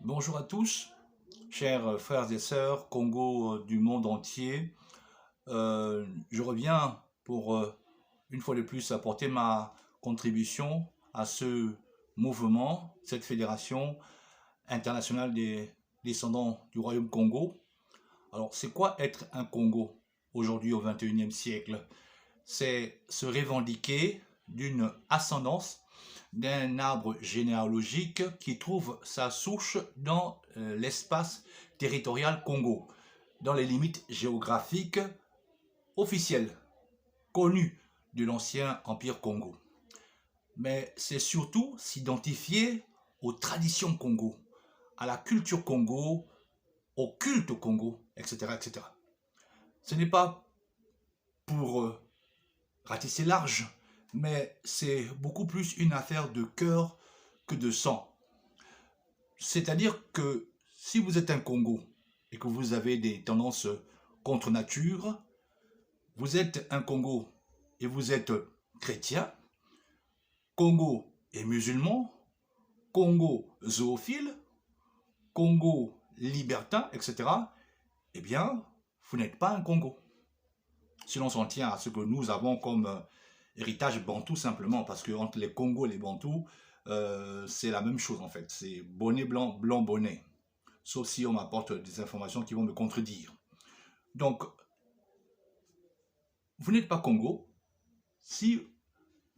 Bonjour à tous, chers frères et sœurs Congo du monde entier. Je reviens pour une fois de plus apporter ma contribution à ce mouvement, cette fédération internationale des descendants du royaume Congo. Alors, c'est quoi être un Congo aujourd'hui au XXIe siècle? C'est se revendiquer d'une ascendance d'un arbre généalogique qui trouve sa souche dans l'espace territorial Congo, dans les limites géographiques officielles, connues de l'ancien empire Congo. Mais c'est surtout s'identifier aux traditions Congo, à la culture Congo, au culte Congo, etc. etc. Ce n'est pas pour ratisser large, mais c'est beaucoup plus une affaire de cœur que de sang. C'est-à-dire que si vous êtes un Congo et que vous avez des tendances contre nature, vous êtes un Congo et vous êtes chrétien, Congo et musulman, Congo zoophile, Congo libertin, etc., eh bien, vous n'êtes pas un Congo. Si l'on s'en tient à ce que nous avons comme héritage bantou simplement, parce que entre les Congos et les bantous, c'est la même chose en fait. C'est bonnet blanc, blanc bonnet. Sauf si on m'apporte des informations qui vont me contredire. Donc, vous n'êtes pas Congo si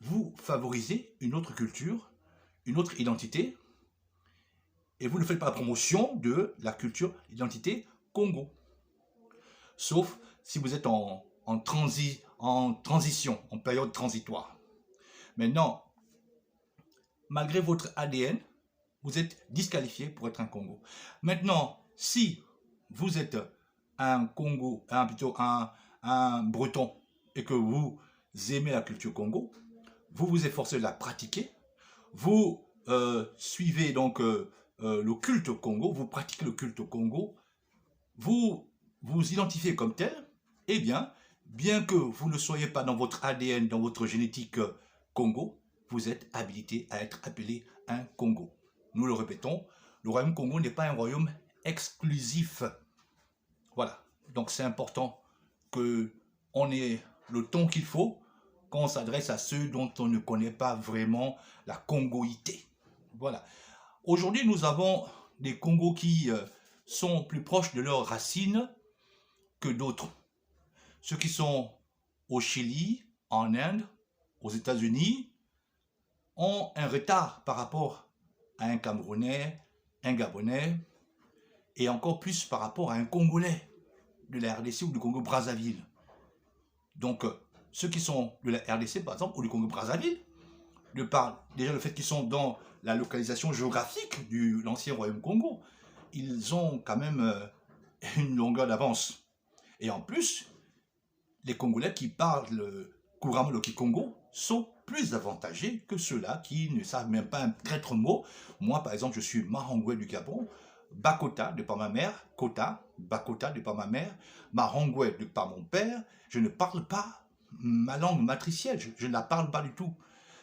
vous favorisez une autre culture, une autre identité, et vous ne faites pas la promotion de la culture, l'identité Congo. Sauf si vous êtes en transition, en période transitoire. Maintenant, malgré votre ADN, vous êtes disqualifié pour être un Congo. Maintenant, si vous êtes un Congo, plutôt un Breton, et que vous aimez la culture Congo, vous vous efforcez de la pratiquer, vous suivez donc le culte Congo, vous pratiquez le culte Congo, vous vous identifiez comme tel, eh bien que vous ne soyez pas dans votre ADN, dans votre génétique Congo, vous êtes habilité à être appelé un Congo. Nous le répétons, le royaume Congo n'est pas un royaume exclusif. Voilà, donc c'est important qu'on ait le ton qu'il faut quand on s'adresse à ceux dont on ne connaît pas vraiment la congoïté. Voilà. Aujourd'hui, nous avons des Congos qui sont plus proches de leurs racines que d'autres. Ceux qui sont au Chili, en Inde, aux États-Unis, ont un retard par rapport à un Camerounais, un Gabonais, et encore plus par rapport à un Congolais de la RDC ou du Congo-Brazzaville. Donc, ceux qui sont de la RDC, par exemple, ou du Congo-Brazzaville, de par déjà le fait qu'ils sont dans la localisation géographique de l'ancien royaume Congo, ils ont quand même une longueur d'avance. Et en plus, les Congolais qui parlent couramment le Kikongo sont plus avantagés que ceux-là qui ne savent même pas un traître mot. Moi, par exemple, je suis Mahongwe du Gabon, Bakota de par ma mère, Kota, Bakota de par ma mère, Mahongwe de par mon père. Je ne parle pas ma langue matricielle, je ne la parle pas du tout.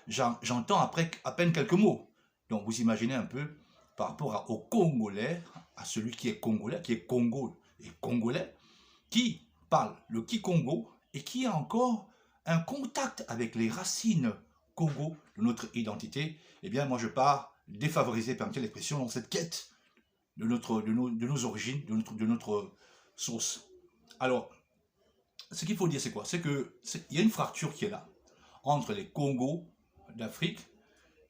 J'entends après à peine quelques mots. Donc vous imaginez un peu par rapport au Congolais, à celui qui est Congolais, qui est Congo et Congolais, qui parle le Kikongo et qui a encore un contact avec les racines Congo de notre identité, eh bien moi je pars défavorisé, permettez l'expression, dans cette quête de nos origines, de notre source. Alors, ce qu'il faut dire c'est quoi? C'est qu'il y a une fracture qui est là entre les Congos d'Afrique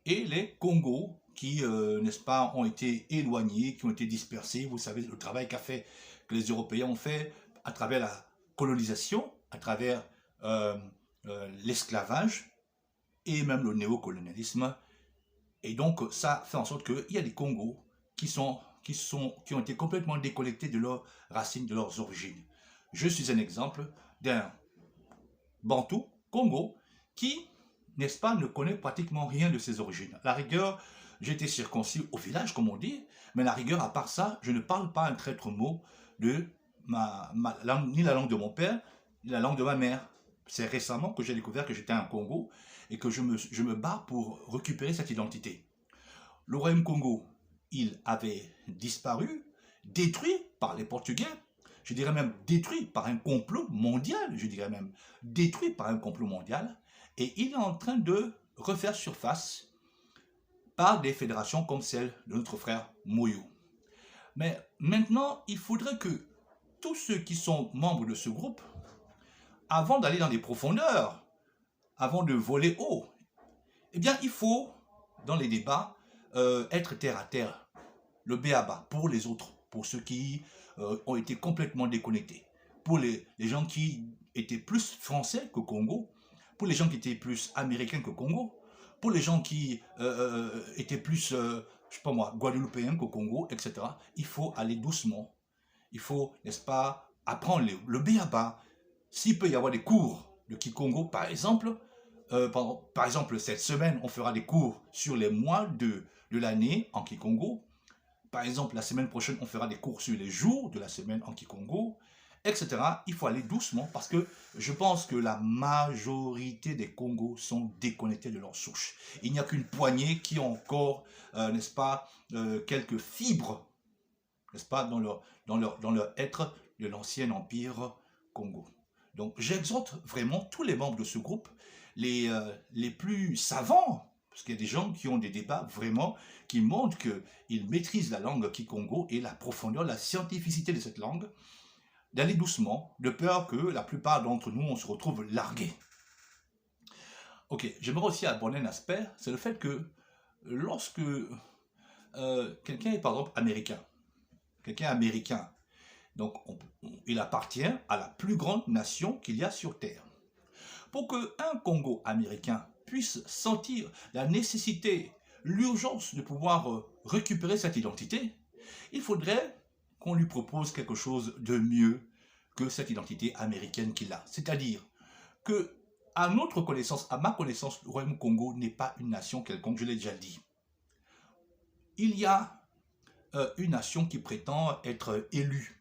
et les Congos qui, n'est-ce pas, ont été éloignés, qui ont été dispersés. Vous savez, le travail que les Européens ont fait à travers la colonisation, à travers l'esclavage et même le néocolonialisme. Et donc, ça fait en sorte qu'il y a des Congos qui ont été complètement déconnectés de leurs racines, de leurs origines. Je suis un exemple d'un Bantou, Congo, qui, n'est-ce pas, ne connaît pratiquement rien de ses origines. À la rigueur, j'ai été circoncis au village, comme on dit, mais à la rigueur, à part ça, je ne parle pas un traître mot de ma langue, ni la langue de mon père, ni la langue de ma mère. C'est récemment que j'ai découvert que j'étais un Congo et que je me bats pour récupérer cette identité. Le royaume Congo, il avait disparu, détruit par les Portugais, je dirais même détruit par un complot mondial, je dirais même détruit par un complot mondial, et il est en train de refaire surface par des fédérations comme celle de notre frère Moyo. Mais maintenant, il faudrait que tous ceux qui sont membres de ce groupe, avant d'aller dans les profondeurs, avant de voler haut, eh bien, il faut, dans les débats, être terre à terre, le b.a.-ba pour les autres, pour ceux qui ont été complètement déconnectés, pour les gens qui étaient plus français que Congo, pour les gens qui étaient plus américains que Congo, pour les gens qui étaient plus, je sais pas moi, guadeloupéens que Congo, etc. Il faut aller doucement. Il faut, n'est-ce pas, apprendre le b.a.-ba. S'il peut y avoir des cours de Kikongo, par exemple, cette semaine, on fera des cours sur les mois de l'année en Kikongo. Par exemple, la semaine prochaine, on fera des cours sur les jours de la semaine en Kikongo, etc. Il faut aller doucement parce que je pense que la majorité des Congos sont déconnectés de leur souche. Il n'y a qu'une poignée qui ont encore, n'est-ce pas, quelques fibres, n'est-ce pas, dans leur être de l'ancien empire Congo. Donc j'exhorte vraiment tous les membres de ce groupe, les plus savants, parce qu'il y a des gens qui ont des débats vraiment qui montrent qu'ils maîtrisent la langue Kikongo et la profondeur, la scientificité de cette langue, d'aller doucement, de peur que la plupart d'entre nous, on se retrouve largués. Ok, j'aimerais aussi aborder un aspect, c'est le fait que lorsque quelqu'un est par exemple américain, donc il appartient à la plus grande nation qu'il y a sur Terre. Pour qu'un Congo américain puisse sentir la nécessité, l'urgence de pouvoir récupérer cette identité, il faudrait qu'on lui propose quelque chose de mieux que cette identité américaine qu'il a. C'est-à-dire que, à notre connaissance, à ma connaissance, le Royaume-Congo n'est pas une nation quelconque, je l'ai déjà dit. Il y a une nation qui prétend être élue.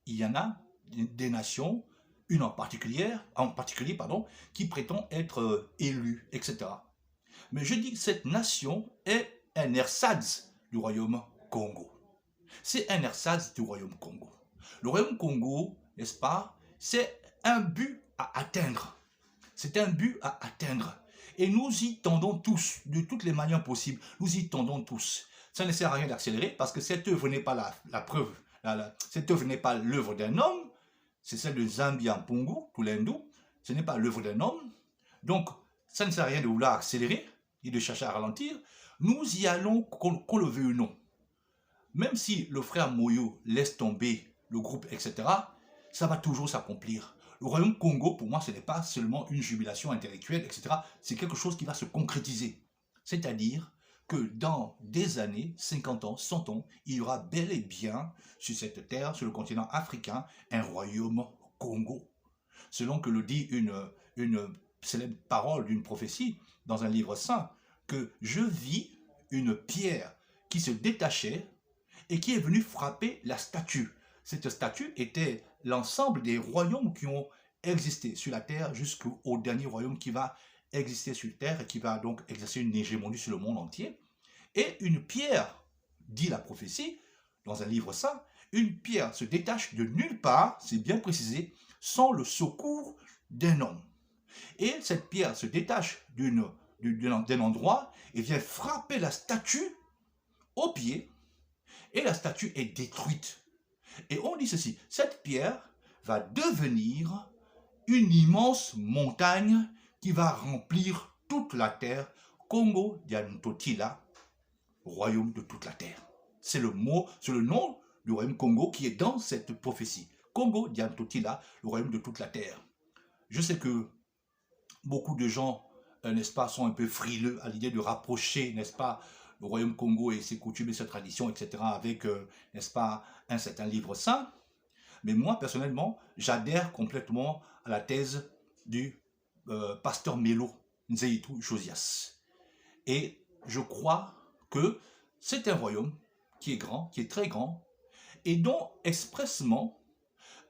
Il y en a des nations, une en particulier, qui prétend être élue, etc. Mais je dis que cette nation est un ersatz du royaume Congo. C'est un ersatz du royaume Congo. Le royaume Congo, n'est-ce pas, c'est un but à atteindre. C'est un but à atteindre. Et nous y tendons tous, de toutes les manières possibles, nous y tendons tous. Ça ne sert à rien d'accélérer parce que cette œuvre n'est pas la preuve. Cette œuvre n'est pas l'œuvre d'un homme, c'est celle de Zambia Mpungu, Toulendu. Ce n'est pas l'œuvre d'un homme. Donc, ça ne sert à rien de vouloir accélérer et de chercher à ralentir. Nous y allons, qu'on le veuille ou non. Même si le frère Moyo laisse tomber le groupe, etc., ça va toujours s'accomplir. Le royaume Congo, pour moi, ce n'est pas seulement une jubilation intellectuelle, etc. C'est quelque chose qui va se concrétiser. C'est-à-dire que dans des années, 50 ans, 100 ans, il y aura bel et bien sur cette terre, sur le continent africain, un royaume Congo. Selon que le dit une célèbre parole d'une prophétie dans un livre saint, que je vis une pierre qui se détachait et qui est venue frapper la statue. Cette statue était l'ensemble des royaumes qui ont existé sur la terre jusqu'au dernier royaume qui va exister sur terre et qui va donc exercer une hégémonie sur le monde entier. Et une pierre, dit la prophétie, dans un livre saint, une pierre se détache de nulle part, c'est bien précisé, sans le secours d'un homme. Et cette pierre se détache d'un endroit et vient frapper la statue au pied, et la statue est détruite. Et on dit ceci, cette pierre va devenir une immense montagne qui va remplir toute la terre, Congo Diantotila, royaume de toute la terre. C'est le nom du royaume Congo qui est dans cette prophétie. Congo Diantotila, le royaume de toute la terre. Je sais que beaucoup de gens, n'est-ce pas, sont un peu frileux à l'idée de rapprocher, n'est-ce pas, le royaume Congo et ses coutumes et ses traditions, etc., avec, n'est-ce pas, un certain livre saint. Mais moi, personnellement, j'adhère complètement à la thèse du pasteur Mélo Nzeitou Josias. Et je crois que c'est un royaume qui est grand, qui est très grand, et dont expressement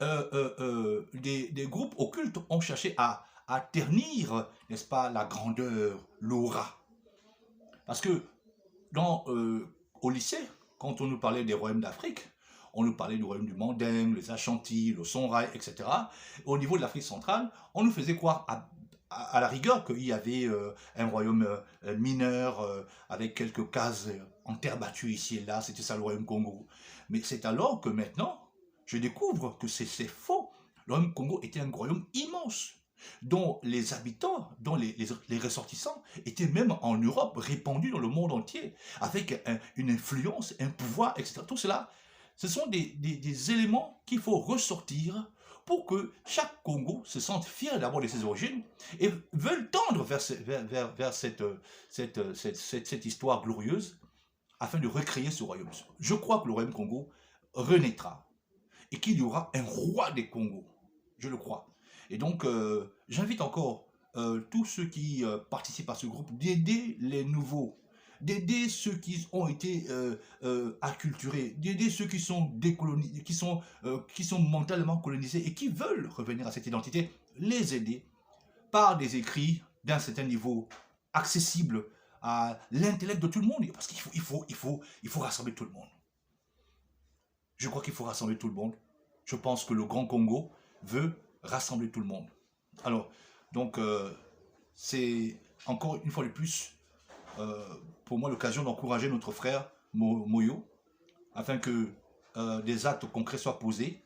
des groupes occultes ont cherché à ternir, n'est-ce pas, la grandeur, l'aura. Parce que au lycée, quand on nous parlait des royaumes d'Afrique, on nous parlait du royaume du Manding, les Ashanti, le Songhai, etc. Au niveau de l'Afrique centrale, on nous faisait croire à la rigueur qu'il y avait un royaume mineur avec quelques cases en terre battue ici et là, c'était ça le royaume Congo. Mais c'est alors que maintenant, je découvre que c'est faux. Le royaume Congo était un royaume immense, dont les habitants, dont les ressortissants étaient même en Europe, répandus dans le monde entier, avec une influence, un pouvoir, etc. Tout cela, ce sont des éléments qu'il faut ressortir pour que chaque Congo se sente fier d'abord de ses origines et veuille tendre vers cette histoire glorieuse afin de recréer ce royaume. Je crois que le royaume Congo renaîtra et qu'il y aura un roi des Congos. Je le crois. Et donc, j'invite encore tous ceux qui participent à ce groupe d'aider les nouveaux, d'aider ceux qui ont été acculturés, d'aider ceux qui sont décolonisés, qui sont mentalement colonisés et qui veulent revenir à cette identité, les aider par des écrits d'un certain niveau accessible à l'intellect de tout le monde. Parce qu'il faut rassembler tout le monde. Je crois qu'il faut rassembler tout le monde. Je pense que le Grand Congo veut rassembler tout le monde. Alors, donc, c'est encore une fois de plus, pour moi, l'occasion d'encourager notre frère Moyo, afin que des actes concrets soient posés.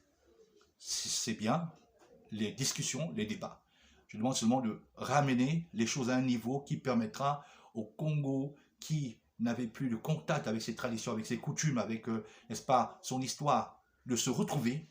C'est bien, les discussions, les débats. Je demande seulement de ramener les choses à un niveau qui permettra au Congo, qui n'avait plus de contact avec ses traditions, avec ses coutumes, avec, n'est-ce pas, son histoire, de se retrouver